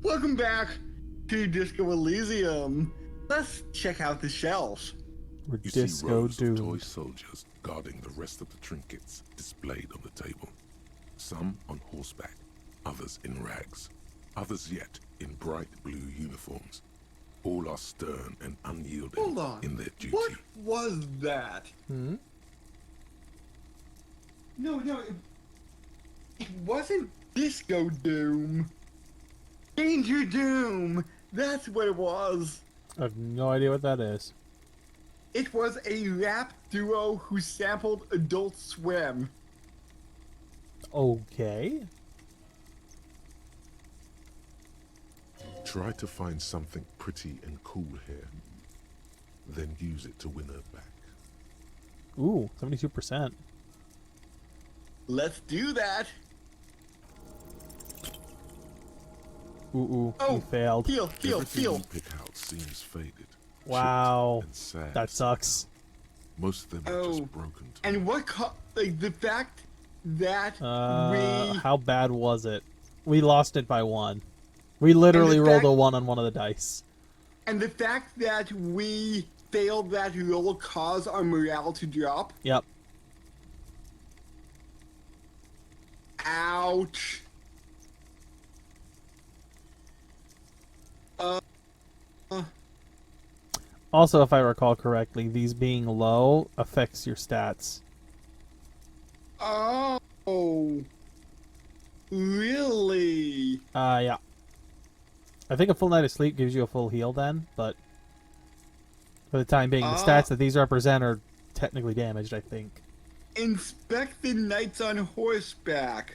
Welcome back to Disco Elysium. Let's check out the shelves. We're You see disco rows of toy doomed. soldiers guarding the rest of the trinkets displayed on the table. Some on horseback, others in rags, others yet in bright blue uniforms. All are stern and unyielding Hold on. in their duty. What was that? Hmm? No, it wasn't Disco Doom. Danger Doom. That's what it was. I have no idea what that is. It was a rap duo who sampled Adult Swim. Okay. Try to find something pretty and cool here, then use it to win her back. Ooh, 72%. Let's do that. Ooh, Oh, we failed. Heal. Everything you pick out seems faded, Wow. chipped and sad. That sucks. Most of them are just broken. And what the fact that we How bad was it? We lost it by 1. We literally rolled fact- a 1 on one of the dice. and the fact that we failed that roll caused our morale to drop. Yep. Ouch. Also, if I recall correctly, these being low affects your stats. Oh. Really? Yeah. I think a full night of sleep gives you a full heal then, but for the time being, the stats that these represent are technically damaged, I think. Inspect the knights on horseback.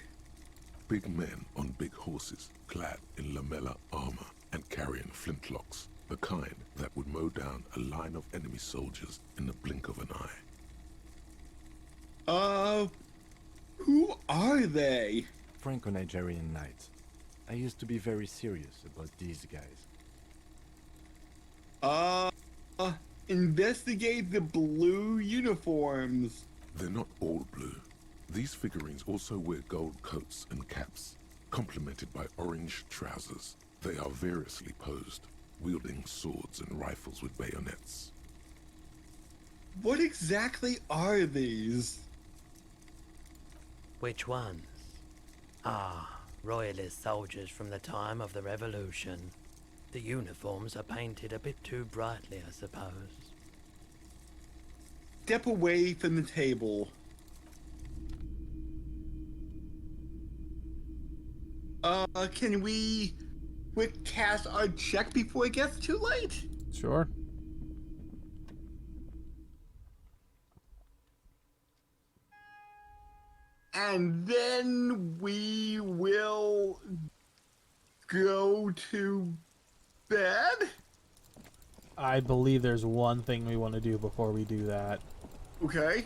Big men on big horses, clad in lamella armor and carrying flintlocks, the kind that would mow down a line of enemy soldiers in the blink of an eye. Who are they? Franco-Nigerian knights. I used to be very serious about these guys. Investigate the blue uniforms. They're not all blue. These figurines also wear gold coats and caps, complemented by orange trousers. They are variously posed, wielding swords and rifles with bayonets. What exactly are these? Which ones? Ah, royalist soldiers from the time of the Revolution. The uniforms are painted a bit too brightly, I suppose. Step away from the table. Can we quick cast our check before it gets too late? Sure. And then we will go to bed? I believe there's one thing we want to do before we do that. Okay.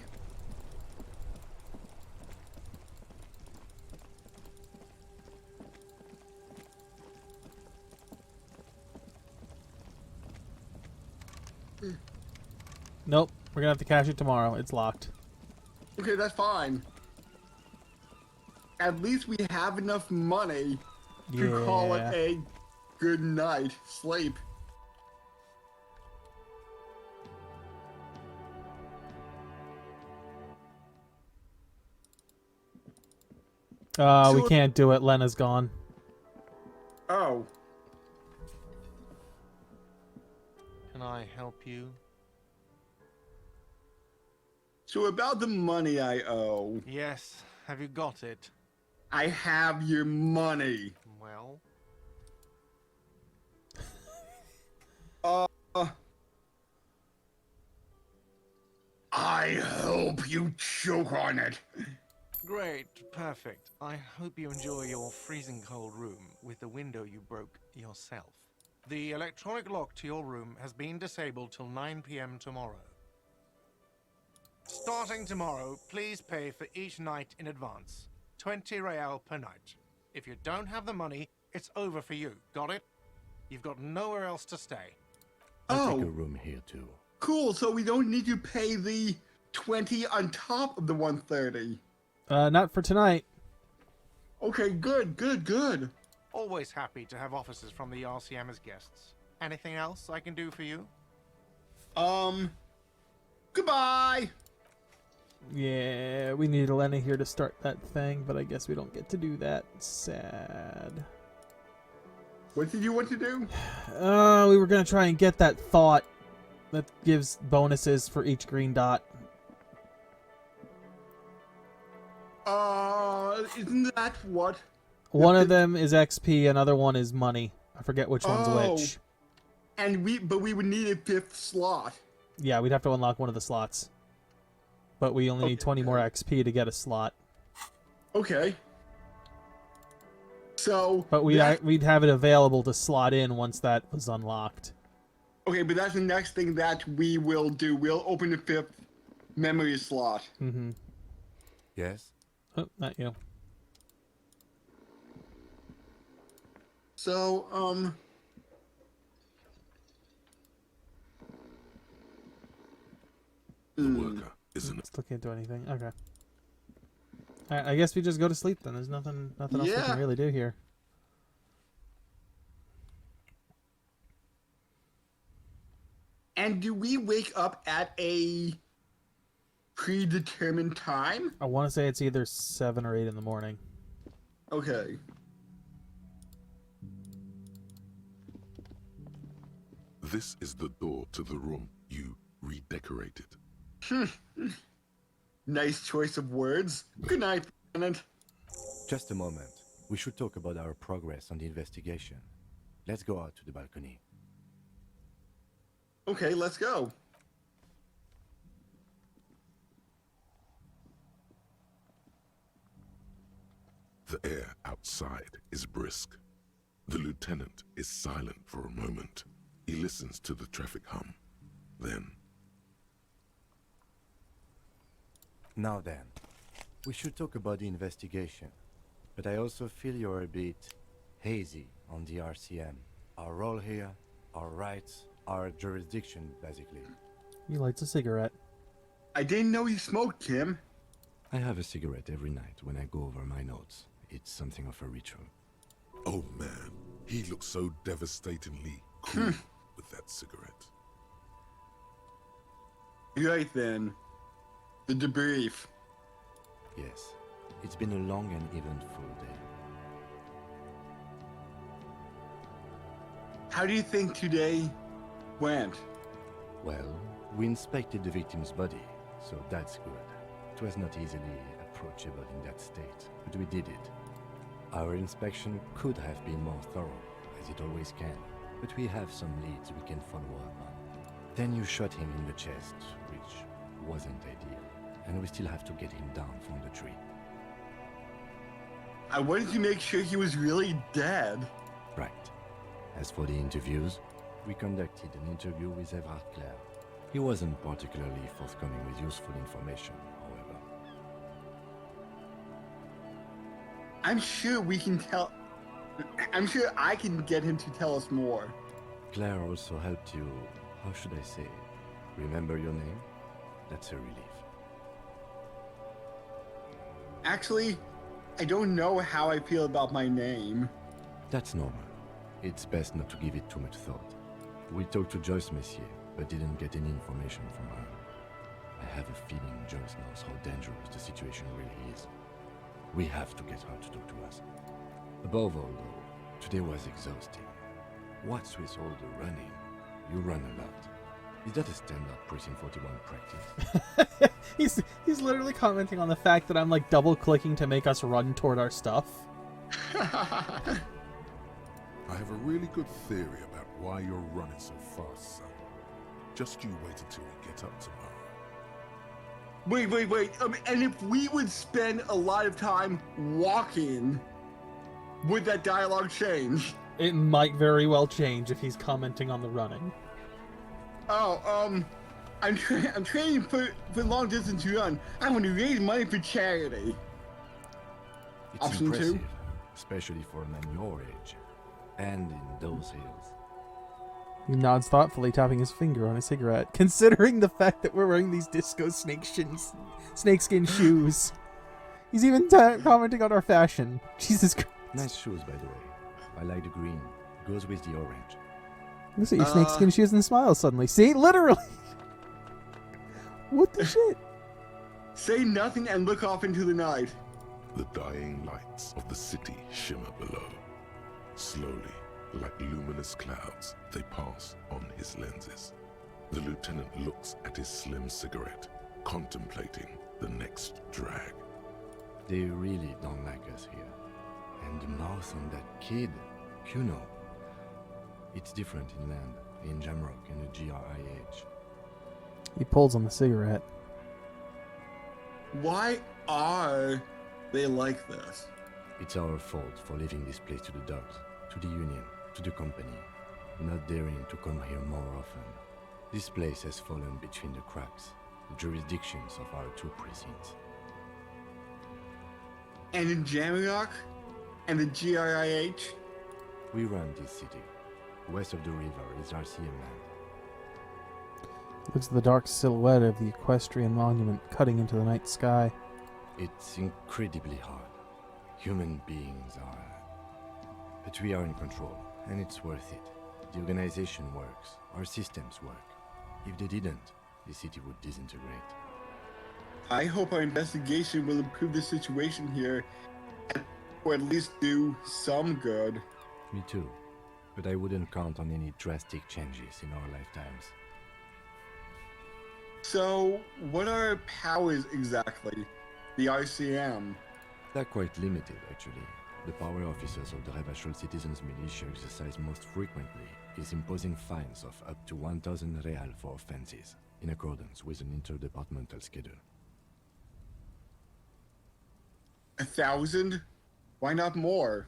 Nope. We're gonna have to cash it tomorrow. It's locked. Okay, that's fine. At least we have enough money to call it Yeah. a good night sleep. We So- can't do it. Lena's gone. Oh. Can I help you? So about the money I owe. Yes. Have you got it? I have your money. Well, I hope you choke on it. great. Perfect. I hope you enjoy your freezing cold room with the window you broke yourself. The electronic lock to your room has been disabled till 9 p.m. tomorrow. Starting tomorrow, please pay for each night in advance. 20 real per night. If you don't have the money, it's over for you. Got it? You've got nowhere else to stay. I'll take a Oh, room here too. cool. So we don't need to pay the 20 on top of the 130. Not for tonight. Okay, good. Always happy to have officers from the RCM as guests. Anything else I can do for you? Goodbye! Yeah, we need Elena here to start that thing, but I guess we don't get to do that. Sad. What did you want to do? We were gonna try and get that thought that gives bonuses for each green dot. Isn't that what? One of them is XP, another one is money. I forget which one's which. And but we would need a 5th slot. Yeah, we'd have to unlock one of the slots. But we only need 20 more XP to get a slot. Okay. So. But we'd have it available to slot in once that was unlocked. Okay, but that's the next thing that we will do. We'll open the 5th memory slot. Mm-hmm. Yes? Oh, not you. So, The worker isn't Still can't do anything. Okay. Alright, I guess we just go to sleep then. There's nothing else we can really do here. And do we wake up at a predetermined time? I want to say it's either 7 or 8 in the morning. Okay. This is the door to the room you redecorated. Nice choice of words. Good night, Lieutenant. Just a moment. We should talk about our progress on the investigation. Let's go out to the balcony. Okay, let's go. The air outside is brisk. The lieutenant is silent for a moment. He listens to the traffic hum. Then, Now then, we should talk about the investigation. But I also feel you're a bit hazy on the RCM. Our role here, our rights, our jurisdiction, basically. He lights a cigarette. I didn't know you smoked, Kim. I have a cigarette every night when I go over my notes. It's something of a ritual. oh man, he looks so devastatingly cool with that cigarette. Right then. The debrief. Yes, it's been a long and eventful day. How do you think today went? Well, we inspected the victim's body, so that's good. It was not easily approachable in that state, but we did it. Our inspection could have been more thorough, as it always can, but we have some leads we can follow up on. Then you shot him in the chest, which wasn't ideal, and we still have to get him down from the tree. I wanted to make sure he was really dead. Right. As for the interviews, we conducted an interview with Everard Clare. He wasn't particularly forthcoming with useful information, however. I'm sure we can tell. I'm sure I can get him to tell us more. Claire also helped you, how should I say, remember your name? That's a relief. Actually, I don't know how I feel about my name. That's normal. It's best not to give it too much thought. We talked to Joyce Messier, but didn't get any information from her. I have a feeling Joyce knows how dangerous the situation really is. We have to get her to talk to us. Above all, though, today was exhausting. What's with all the running? You run a lot. Is that a standard Precinct 41 practice? He's literally commenting on the fact that I'm like double clicking to make us run toward our stuff. I have a really good theory about why you're running so fast, son. Just you wait until we get up tomorrow. Wait. And if we would spend a lot of time walking, would that dialogue change? It might very well change if he's commenting on the running. Oh, I'm training for long distance run. I want to raise money for charity. It's Option impressive, 2. especially for a man your age, and in those hills. He nods thoughtfully, tapping his finger on a cigarette, considering the fact that we're wearing these disco snakeskin shoes. He's even commenting on our fashion. Jesus Christ. Nice shoes, by the way. I like the green. Goes with the orange. Look at your snakeskin shoes and smile suddenly. See? Literally! What the shit? Say nothing and look off into the night. The dying lights of the city shimmer below. Slowly, like luminous clouds, they pass on his lenses. The lieutenant looks at his slim cigarette, contemplating the next drag. They really don't like us here. And the mouth on that kid, Kuno. It's different inland, in Jamrock and the GRIH. He pulls on the cigarette. Why are they like this? It's our fault for leaving this place to the dogs, to the Union, to the company, not daring to come here more often. This place has fallen between the cracks, the jurisdictions of our two precincts. And in Jamrock? And the GRIH? We run this city. West of the river is RCM land. Looks at the dark silhouette of the equestrian monument cutting into the night sky. It's incredibly hard. Human beings are... But we are in control, and it's worth it. The organization works. Our systems work. If they didn't, the city would disintegrate. I hope our investigation will improve the situation here, or at least do some good. Me too. But I wouldn't count on any drastic changes in our lifetimes. So, what are our powers exactly? The RCM. They're quite limited, actually. The power officers of the Revachol Citizens Militia exercise most frequently is imposing fines of up to 1,000 real for offenses, in accordance with an interdepartmental schedule. 1,000? Why not more?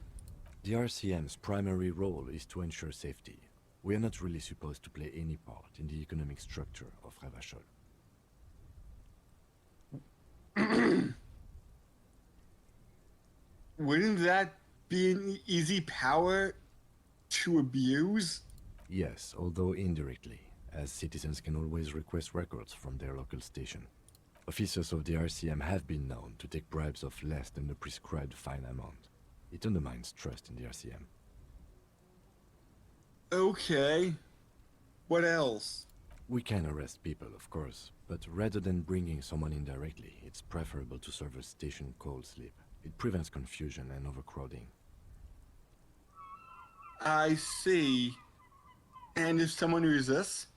The RCM's primary role is to ensure safety. We are not really supposed to play any part in the economic structure of Revachol. Wouldn't that be an easy power to abuse? Yes, although indirectly, as citizens can always request records from their local station. Officers of the RCM have been known to take bribes of less than the prescribed fine amount. It undermines trust in the RCM. Okay. What else? We can arrest people, of course, but rather than bringing someone in directly, it's preferable to serve a station cold sleep. It prevents confusion and overcrowding. I see. And if someone resists?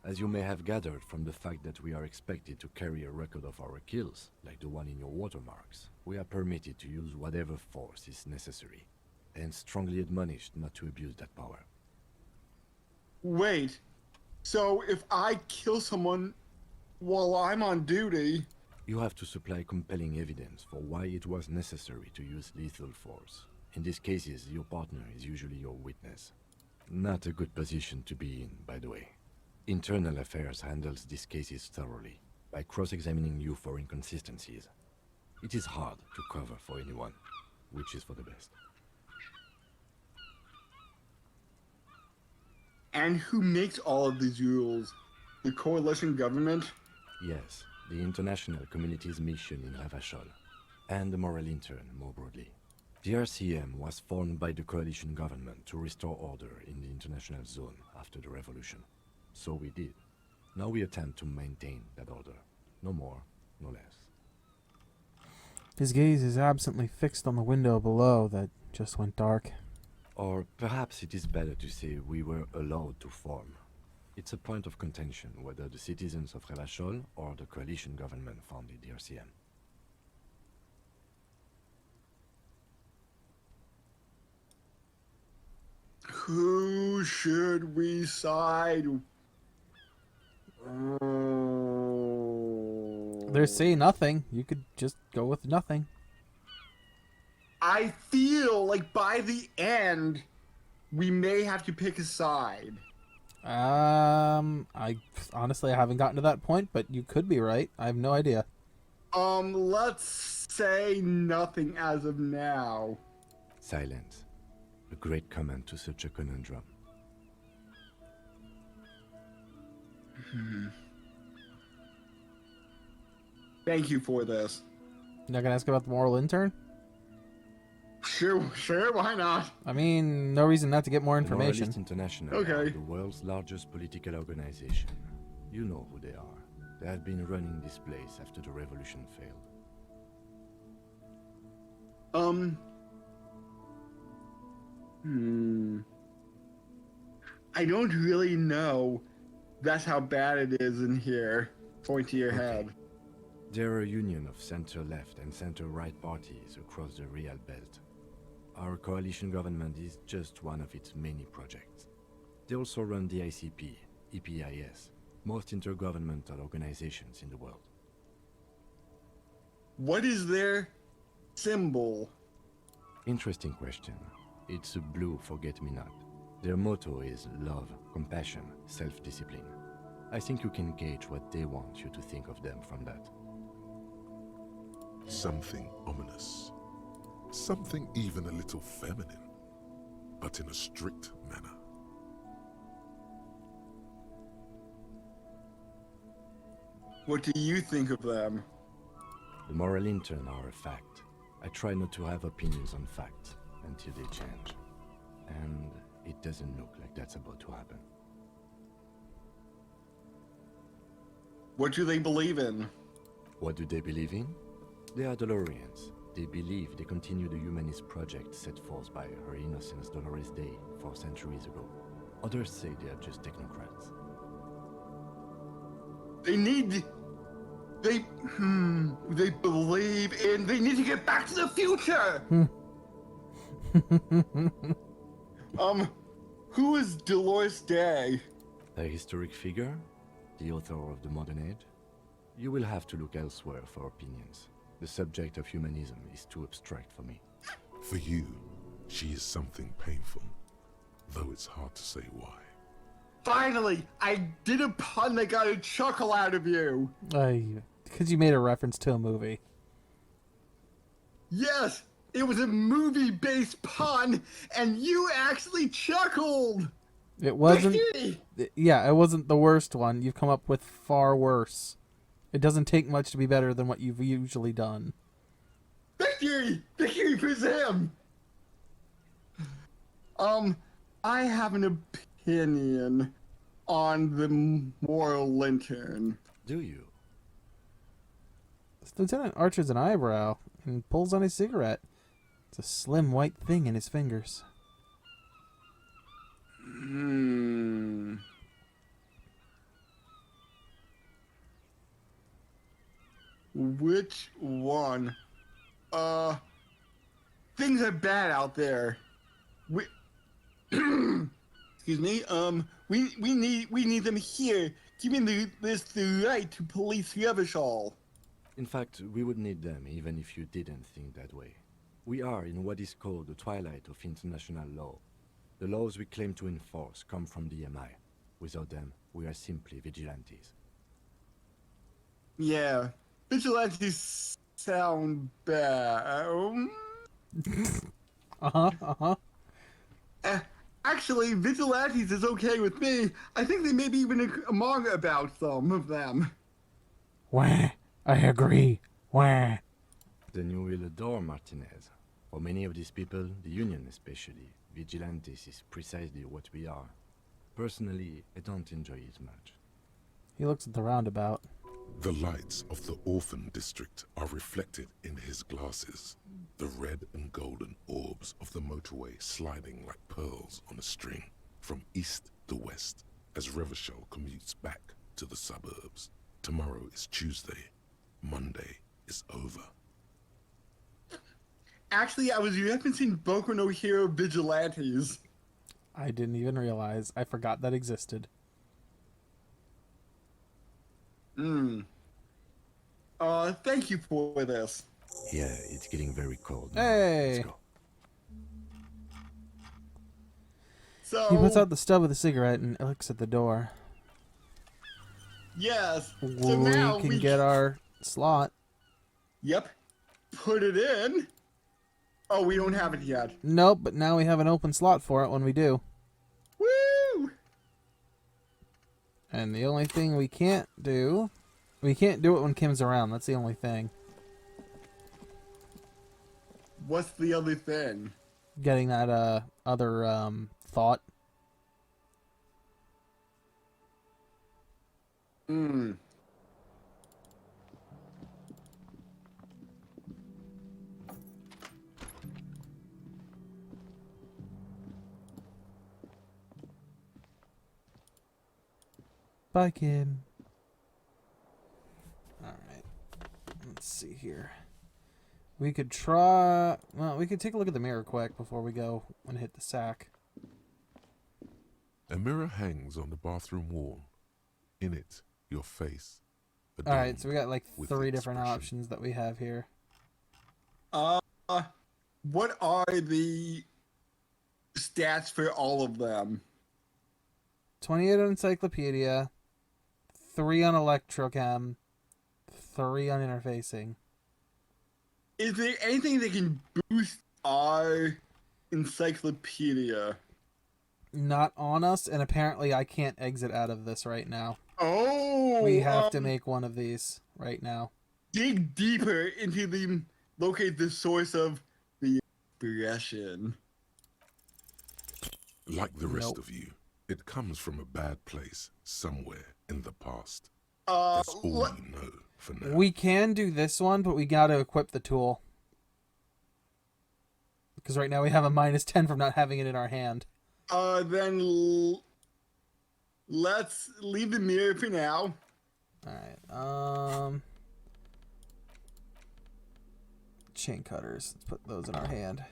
As you may have gathered from the fact that we are expected to carry a record of our kills, like the one in your watermarks, we are permitted to use whatever force is necessary, and strongly admonished not to abuse that power. Wait. So if I kill someone while I'm on duty... You have to supply compelling evidence for why it was necessary to use lethal force. In these cases, your partner is usually your witness. Not a good position to be in, by the way. Internal Affairs handles these cases thoroughly, by cross-examining you for inconsistencies. It is hard to cover for anyone, which is for the best. And who makes all of these rules? The coalition government? Yes, the international community's mission in Revachol, and the moral intern more broadly. The RCM was formed by the coalition government to restore order in the international zone after the revolution. So we did. Now we attempt to maintain that order. No more, no less. His gaze is absently fixed on the window below that just went dark. Or perhaps it is better to say we were allowed to form. It's a point of contention whether the citizens of Revachol or the coalition government founded the RCM. Who should we side? They're saying nothing. You could just go with nothing. I feel like by the end, we may have to pick a side. I honestly haven't gotten to that point, but you could be right. I have no idea. Let's say nothing as of now. Silence. A great comment to such a conundrum. Thank you for this. You're not gonna ask about the moral intern? Sure, why not? I mean, no reason not to get more The information. Moralist International Okay. are the world's largest political organization. You know who they are. They have been running this place after the revolution failed. I don't really know. That's how bad it is in here. Point to your head. They're a union of center-left and center-right parties across the Real Belt. Our coalition government is just one of its many projects. They also run the ICP, EPIS, most intergovernmental organizations in the world. What is their symbol? Interesting question. It's a blue forget-me-not. Their motto is love, compassion, self-discipline. I think you can gauge what they want you to think of them from that. Something ominous. Something even a little feminine, but in a strict manner. What do you think of them? The moral intern are a fact. I try not to have opinions on facts until they change. And it doesn't look like that's about to happen. What do they believe in? What do they believe in? They are Dolorians. They believe they continue the humanist project set forth by Her Innocence Dolores Day 4 centuries ago. Others say they are just technocrats. They believe in, they need to get back to the future! Who is Dolores Day? A historic figure? The author of the modern age? You will have to look elsewhere for opinions. The subject of humanism is too abstract for me. For you, she is something painful, though it's hard to say why. Finally, I did a pun that got a chuckle out of you. Because you made a reference to a movie. Yes, it was a movie-based pun, and you actually chuckled. It wasn't. Victory! Yeah, it wasn't the worst one. You've come up with far worse. It doesn't take much to be better than what you've usually done. Victory! Victory for Sam! I have an opinion on the moral lantern. Do you? Lieutenant arches an eyebrow and pulls on his cigarette. It's a slim white thing in his fingers. Which one? Things are bad out there. We, excuse me. We need them here, giving the right to police Revachol. In fact, we would need them even if you didn't think that way. We are in what is called the twilight of international law. The laws we claim to enforce come from the MI. Without them, we are simply vigilantes. Yeah, vigilantes sound bad. Actually, vigilantes is okay with me. I think they may be even a manga about some of them. Wah, I agree. Wah. Then you will adore Martinez. For many of these people, the Union especially, vigilantes is precisely what we are. Personally, I don't enjoy it much. He looks at the roundabout. The lights of the orphan district are reflected in his glasses, the red and golden orbs of the motorway sliding like pearls on a string from east to west as Revachol commutes back to the suburbs. Tomorrow is Tuesday. Monday is over. Actually, I was referencing Boku no Hero Vigilantes. I didn't even realize. I forgot that existed. Thank you for this. Yeah, it's getting very cold now. Hey! Let's go. So, He puts out the stub of the cigarette and looks at the door. yes. So now we can get our slot. Yep. Put it in. Oh, we don't have it yet. Nope, but now we have an open slot for it when we do. Woo! And the only thing we can't do it when Kim's around. That's the only thing. What's the other thing? Getting that other thought. Hmm. Bye, Kim. Alright. Let's see here. We could try... Well, we could take a look at the mirror quick before we go and hit the sack. A mirror hangs on the bathroom wall. In it, your face. Alright, so we got like with 3 different expression. options that we have here. What are the stats for all of them? 28 on Encyclopedia, 3 on Electrochem, 3 on Interfacing. Is there anything that can boost our encyclopedia? Not on us, and apparently I can't exit out of this right now. Oh, We have to make one of these right now. dig deeper into the locate the source of the expression. Like the rest Nope. of you, it comes from a bad place somewhere in the past. Uh, That's all le- you know for now. We can do this one, but we got to equip the tool. Because right now we have a -10 from not having it in our hand. Let's leave the mirror for now. Alright, chain cutters. Let's put those in our hand.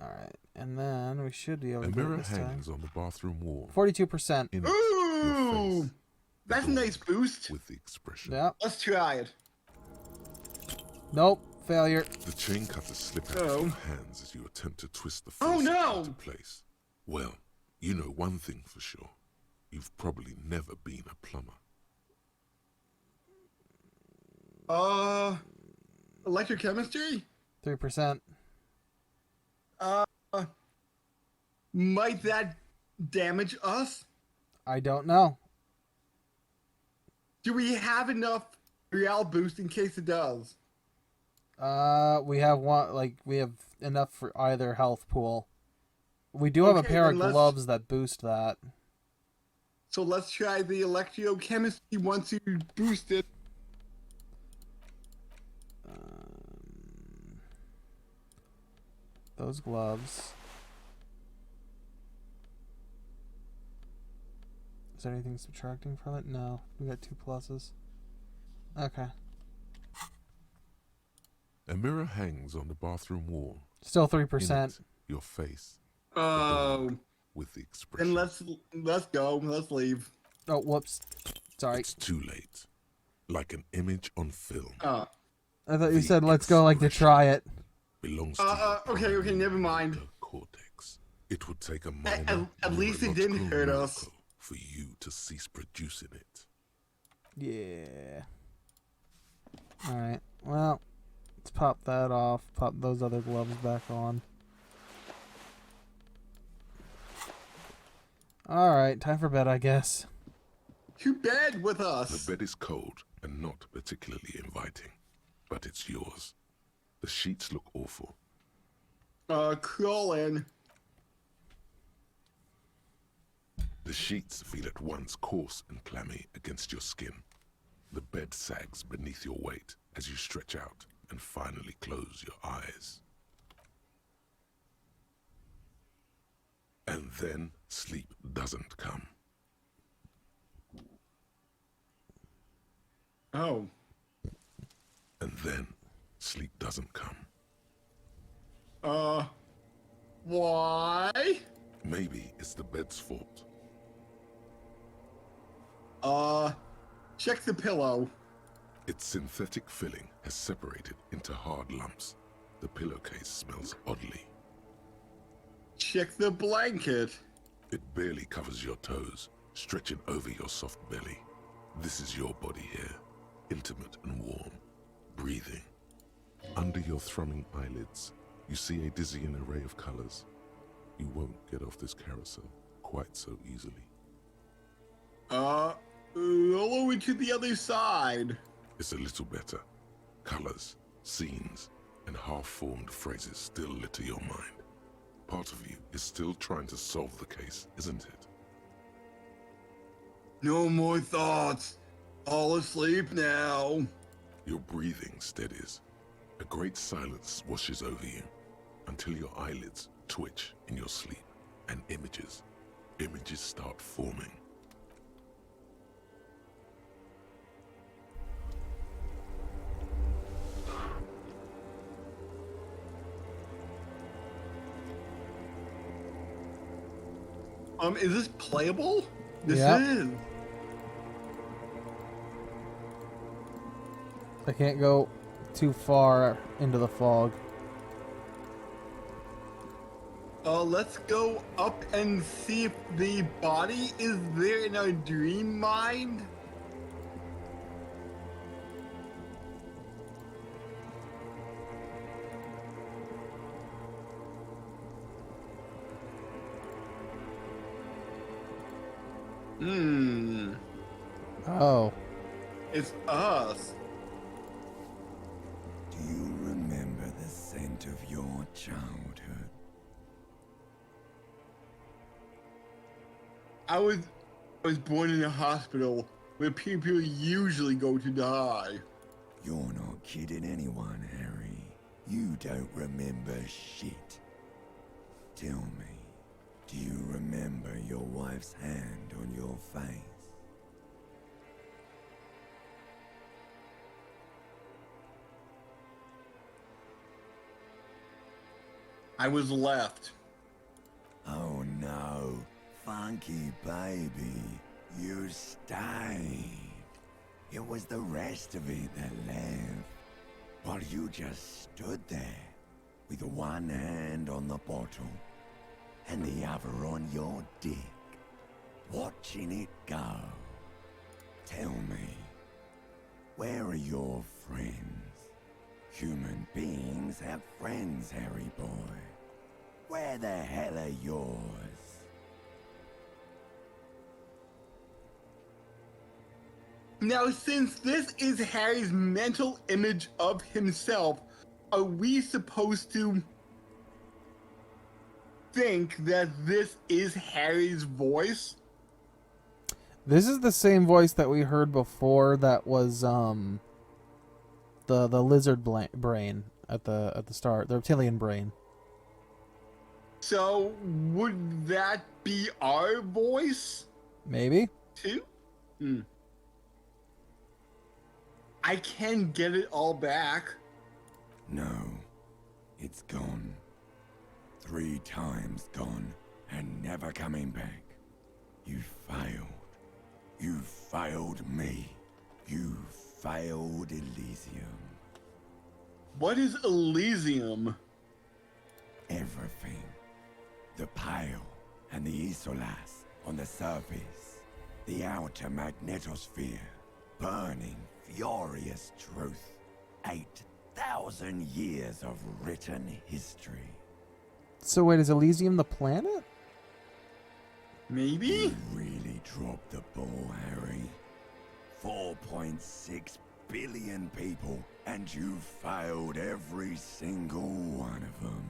Alright, and then we should be able A to do it mirror this time. hangs on the bathroom wall. 42%. In it, your Ooh, face. that's a nice boost. With the expression. Yep. Let's try it. Nope. Failure. The chain cutters slip out Oh. of your hands as you attempt to twist the Oh, face no! into place. Well, you know one thing for sure. You've probably never been a plumber. Electrochemistry? 3%. Might that damage us? I don't know. Do we have enough real boost in case it does? We have one. Like we have enough for either health pool. We do have a Okay, pair of then let's- gloves that boost that. So let's try the electrochemistry once you boost it. Those gloves. Is there anything subtracting from it? No. We got 2 pluses. Okay. A mirror hangs on the bathroom wall. Still In 3%. it, your face. Oh, With the expression. then let's go. Let's leave. Oh, whoops. Sorry. It's too late. Like an image on film. Uh, I thought you the said let's go like to expression. try it. Belongs to okay, your okay, never mind. prefrontal cortex. It would take a minor at least it didn't hurt neurological us. miracle for you to cease producing it. Yeah. Alright. Well, let's pop that off. Pop those other gloves back on. Alright, time for bed, I guess. To bed with us. The bed is cold and not particularly inviting, but it's yours. The sheets look awful. Crawl in. The sheets feel at once coarse and clammy against your skin. The bed sags beneath your weight as you stretch out and finally close your eyes. And then sleep doesn't come. Oh. And then sleep doesn't come. Why? Maybe it's the bed's fault. Check the pillow. Its synthetic filling has separated into hard lumps. The pillowcase smells oddly. Check the blanket. It barely covers your toes, stretching over your soft belly. This is your body here, intimate and warm, breathing. Under your thrumming eyelids, you see a dizzying array of colors. You won't get off this carousel quite so easily. Roll over to the other side. It's a little better. Colors, scenes, and half-formed phrases still litter your mind. Part of you is still trying to solve the case, isn't it? No more thoughts. All asleep now. Your breathing steadies. A great silence washes over you until your eyelids twitch in your sleep and images start forming. Is this playable? This Yep. is. I can't go too far into the fog. Let's go up and see if the body is there in our dream mind. Oh. It's us. Do you remember the scent of your childhood? I was born in a hospital where people usually go to die. You're not kidding anyone, Harry. You don't remember shit. Tell me, do you remember your wife's hand on your face? I was left. Oh no, funky baby, you stayed. It was the rest of it that left. While you just stood there, with one hand on the bottle, and the other on your dick, watching it go. Tell me, where are your friends? Human beings have friends, Harry boy. Where the hell are yours? Now, since this is Harry's mental image of himself, are we supposed to think that this is Harry's voice? This is the same voice that we heard before that was the lizard brain at the start, the reptilian brain. So, would that be our voice, Maybe? too? I can get it all back. No, it's gone. 3 times gone, and never coming back. You failed. You failed me. You failed Elysium. What is Elysium? Everything. The Pale and the Isolas on the surface. The outer magnetosphere. Burning, furious truth. 8,000 years of written history. So wait, is Elysium the planet? Maybe? You really dropped the ball, Harry. 4.6 billion people, and you failed every single one of them.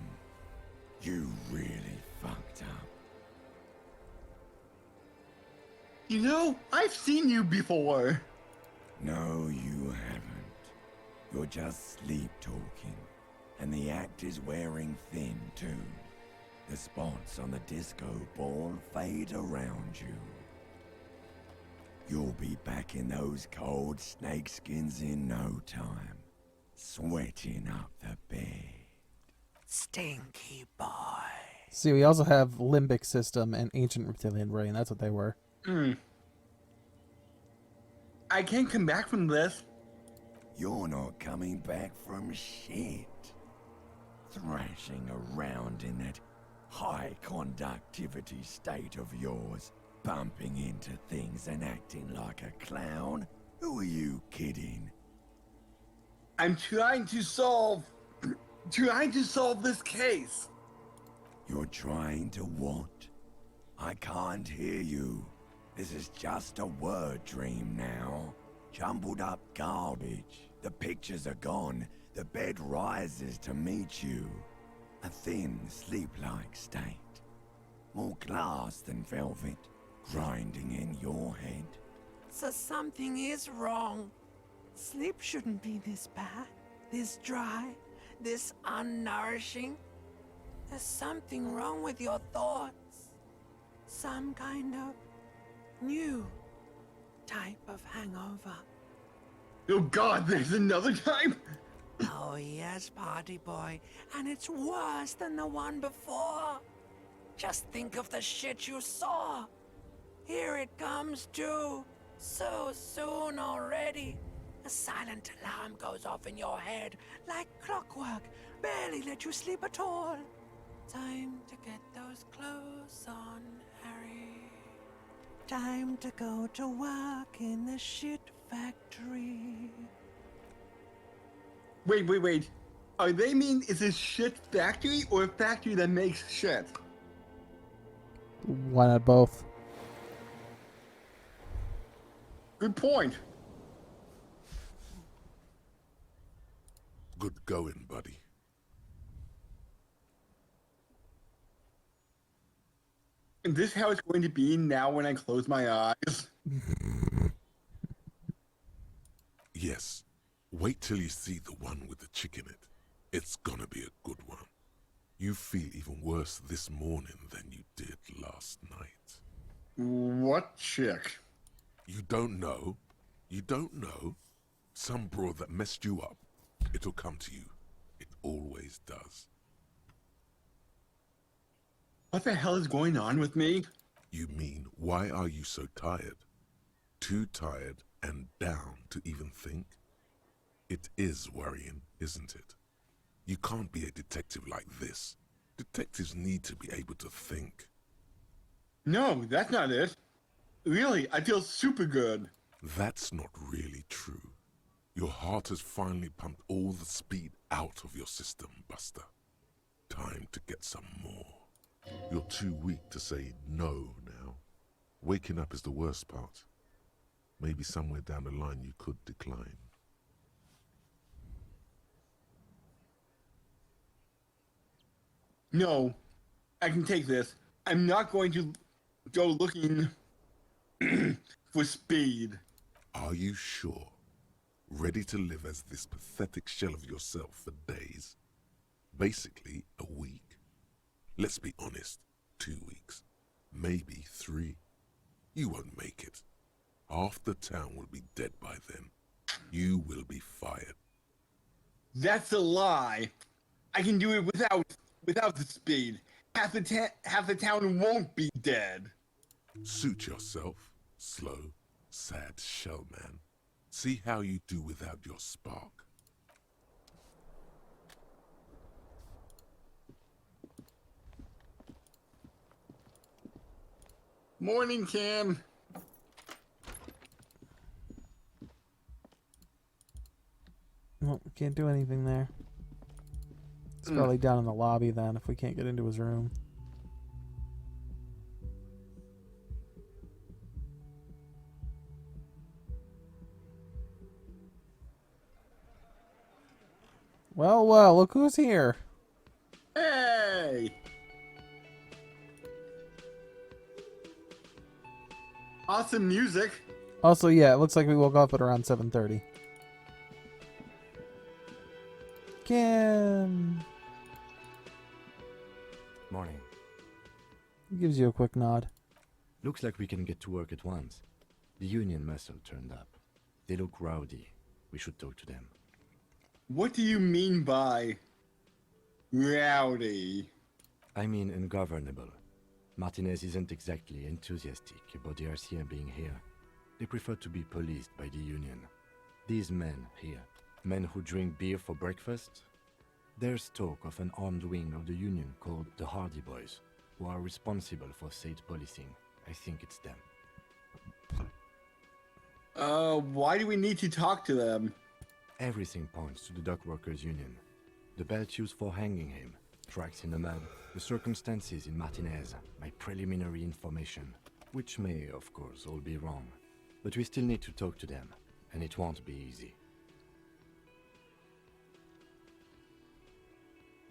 You really fucked up. You know, I've seen you before. No, you haven't. You're just sleep talking. And the act is wearing thin, too. The spots on the disco ball fade around you. You'll be back in those cold snakeskins in no time. Sweating up the bed. Stinky boy. See, we also have limbic system and ancient reptilian brain. That's what they were. I can't come back from this. You're not coming back from shit. Thrashing around in that high conductivity state of yours, bumping into things and acting like a clown? Who are you kidding? I'm trying to solve this case. You're trying to what? I can't hear you. This is just a word dream now. Jumbled up garbage. The pictures are gone. The bed rises to meet you. A thin, sleep-like state. More glass than velvet, grinding in your head. So something is wrong. Sleep shouldn't be this bad, this dry, this unnourishing. There's something wrong with your thoughts. Some kind of new type of hangover. Oh God, there's another time? Oh yes, party boy, and it's worse than the one before. Just think of the shit you saw. Here it comes too. So soon already. A silent alarm goes off in your head like clockwork. Barely let you sleep at all. Time to get those clothes on, Harry. Time to go to work in the shit factory. Wait. Are they mean it's a shit factory or a factory that makes shit? Why not both? Good point. Good going, buddy. Is this how it's going to be now when I close my eyes? Yes. Wait till you see the one with the chick in it. It's gonna be a good one. You feel even worse this morning than you did last night. What chick? You don't know? You don't know? Some broad that messed you up. It'll come to you. It always does. What the hell is going on with me? You mean, why are you so tired? Too tired and down to even think? It is worrying, isn't it? You can't be a detective like this. Detectives need to be able to think. No, that's not it. Really, I feel super good. That's not really true. Your heart has finally pumped all the speed out of your system, Buster. Time to get some more. You're too weak to say no now. Waking up is the worst part. Maybe somewhere down the line you could decline. No, I can take this. I'm not going to go looking for speed. Are you sure? Ready to live as this pathetic shell of yourself for days? Basically, a week. Let's be honest, 2 weeks. Maybe 3. You won't make it. Half the town will be dead by then. You will be fired. That's a lie. I can do it without the speed. Half the town won't be dead. Suit yourself, slow, sad shell man. See how you do without your spark. Morning, Cam. Well, we can't do anything there. It's probably down in the lobby then if we can't get into his room. Well, look who's here. Hey! Awesome music. Also, yeah, it looks like we woke up at around 7:30. Kim! Morning. He gives you a quick nod. Looks like we can get to work at once. The Union muscle turned up. They look rowdy. We should talk to them. What do you mean by rowdy? I mean ungovernable. Martinez isn't exactly enthusiastic about the RCM being here. They prefer to be policed by the Union. These men here, men who drink beer for breakfast, there's talk of an armed wing of the Union called the Hardy Boys, who are responsible for state policing. I think it's them. Why do we need to talk to them? Everything points to the Dock Workers Union. The belt used for hanging him, tracks in the mud, the circumstances in Martinez, my preliminary information, which may, of course, all be wrong. But we still need to talk to them, and it won't be easy.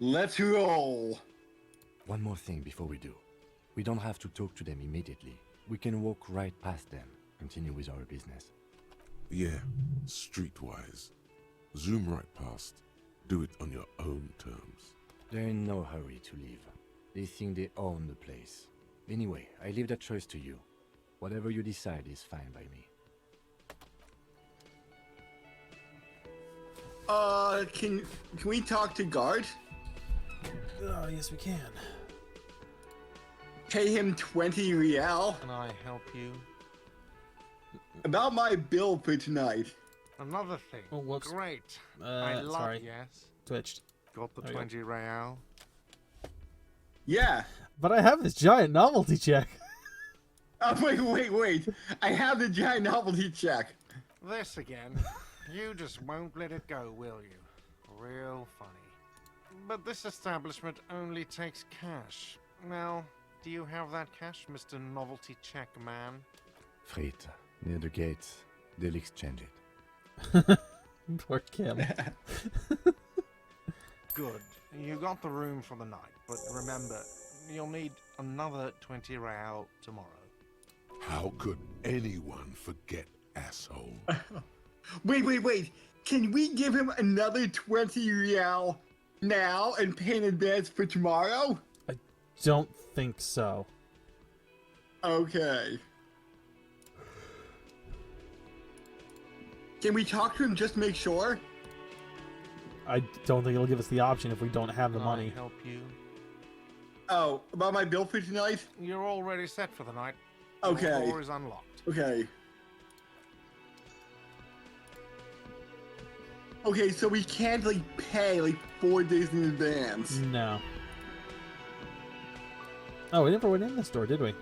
Let's roll. One more thing before we do. We don't have to talk to them immediately. We can walk right past them, continue with our business. Yeah, streetwise. Zoom right past. Do it on your own terms. They're in no hurry to leave. They think they own the place. Anyway, I leave that choice to you. Whatever you decide is fine by me. Can we talk to guard? Oh, yes, we can. Pay him 20 real. Can I help you? About my bill for tonight. Another thing. Oh, whoops. Great. I love sorry. Yes. Twitched. Got the There you go. 20 real. Yeah. But I have this giant novelty check. Wait. I have the giant novelty check. This again. You just won't let it go, will you? Real funny. But this establishment only takes cash. Now, do you have that cash, Mr. Novelty Check Man? Frit, near the gates. They'll exchange it. Poor Kim. Good. You got the room for the night, but remember, you'll need another 20 real tomorrow. How could anyone forget, asshole? Wait. Can we give him another 20 real now and pay in advance for tomorrow? I don't think so. Okay. Can we talk to him just to make sure? I don't think it'll give us the option if we don't have the Can money. I help you? Oh, about my bill for tonight? You're already set for the night. Okay. Your door is unlocked. Okay. Okay, so we can't, pay, 4 days in advance. No. Oh, we never went in this door, did we?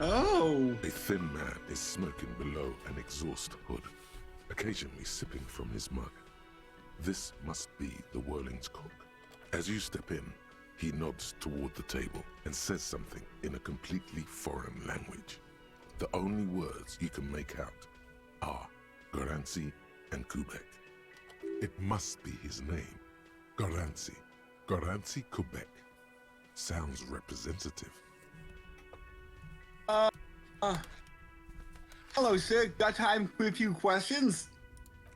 Oh. A thin man is smoking below an exhaust hood, occasionally sipping from his mug. This must be the Whirling's cook. As you step in, he nods toward the table and says something in a completely foreign language. The only words you can make out are Garanzi and Kubek. It must be his name. Garanzi. Garanzi Kubek. Sounds representative. Hello, sir. Got time for a few questions?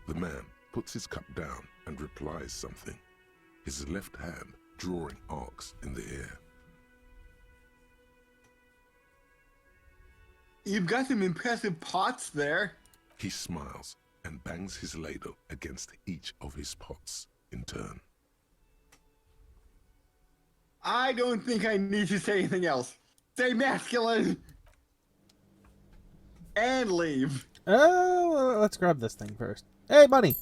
The man puts his cup down and replies something, his left hand drawing arcs in the air. You've got some impressive pots there. He smiles and bangs his ladle against each of his pots in turn. I don't think I need to say anything else. Say masculine! And leave. Oh, let's grab this thing first. Hey, buddy!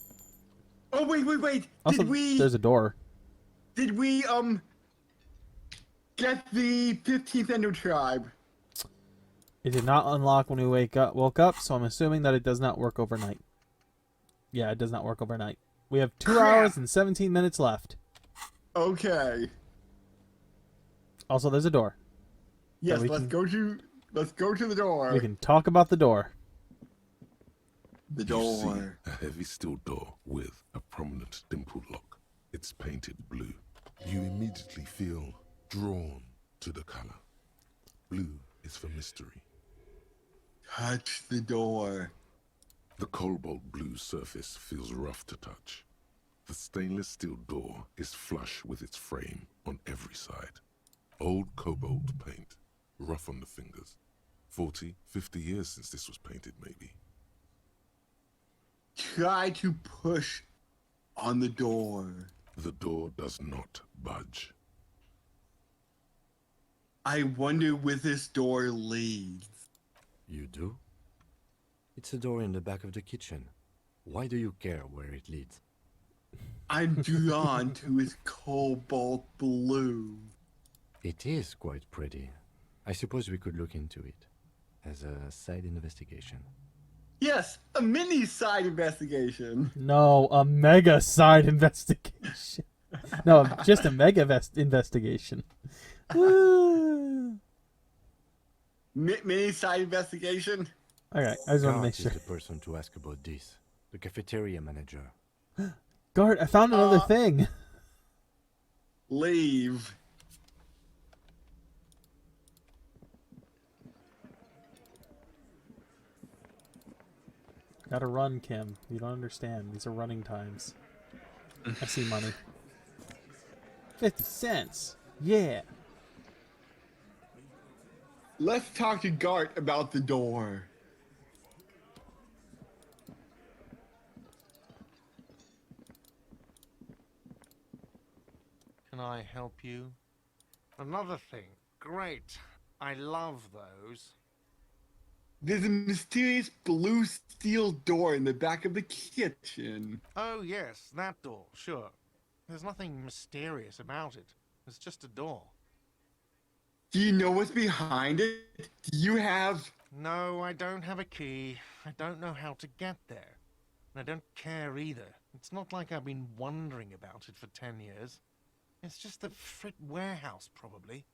Oh, wait. Also, there's a door. Did we, get the 15th Ender Tribe? It did not unlock when we woke up, so I'm assuming that it does not work overnight. Yeah, it does not work overnight. We have 2 hours and 17 minutes left. Okay. Also, there's a door. Yes, we let's go to the door. We can talk about the door. The You door. see a heavy steel door with a prominent dimple lock. It's painted blue. You immediately feel drawn to the color. Blue is for mystery. Touch the door. The cobalt blue surface feels rough to touch. The stainless steel door is flush with its frame on every side. Old cobalt paint, rough on the fingers. 40, 50 years since this was painted, maybe. Try to push on the door. The door does not budge. I wonder where this door leads. You do? It's a door in the back of the kitchen. Why do you care where it leads? I'm drawn to his cobalt blue. It is quite pretty. I suppose we could look into it as a side investigation. Yes, a mini side investigation. No, a mega side investigation. No, just a mega investigation. Woo. Mini side investigation? Okay, I just want to Gart make sure. is the person to ask about this. The cafeteria manager. Guard, I found another thing. Leave. Gotta run, Kim. You don't understand. These are running times. I see money. 50 cents. Yeah. Let's talk to Gart about the door. Can I help you? Another thing. Great. I love those. There's a mysterious blue steel door in the back of the kitchen. Oh, yes, that door, sure. There's nothing mysterious about it. It's just a door. Do you know what's behind it? Do you have... No, I don't have a key. I don't know how to get there. And I don't care either. It's not like I've been wondering about it for 10 years. It's just a frit warehouse, probably.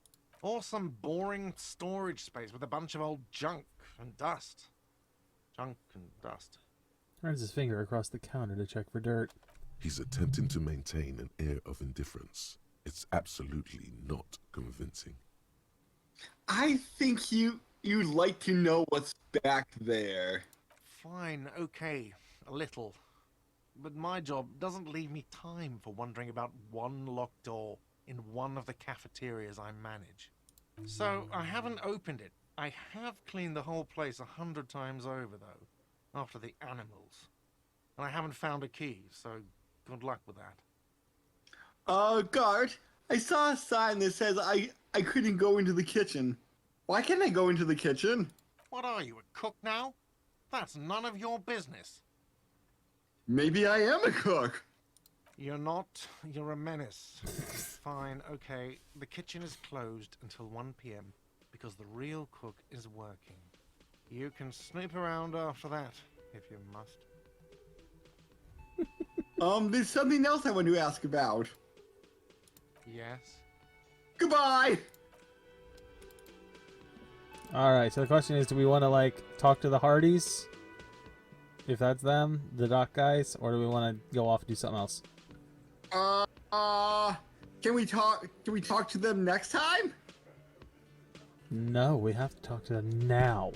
Or some boring storage space with a bunch of old junk and dust. Junk and dust. Runs his finger across the counter to check for dirt. He's attempting to maintain an air of indifference. It's absolutely not convincing. I think you'd like to know what's back there. Fine, okay, a little. But my job doesn't leave me time for wondering about one locked door in one of the cafeterias I manage. So I haven't opened it. I have cleaned the whole place 100 times over, though, after the animals. And I haven't found a key, so good luck with that. Guard, I saw a sign that says I couldn't go into the kitchen. Why can't I go into the kitchen? What are you, a cook now? That's none of your business. Maybe I am a cook. You're not. You're a menace. Fine, okay. The kitchen is closed until 1 p.m. because the real cook is working. You can snoop around after that, if you must. There's something else I want to ask about. Yes? Goodbye! Alright, so the question is, do we want to, like, talk to the Hardys? If that's them, the dock guys, or do we want to go off and do something else? Can we talk to them next time? No, we have to talk to them now.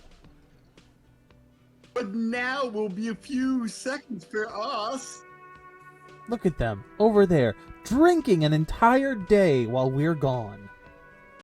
But now will be a few seconds for us. Look at them, over there, drinking an entire day while we're gone.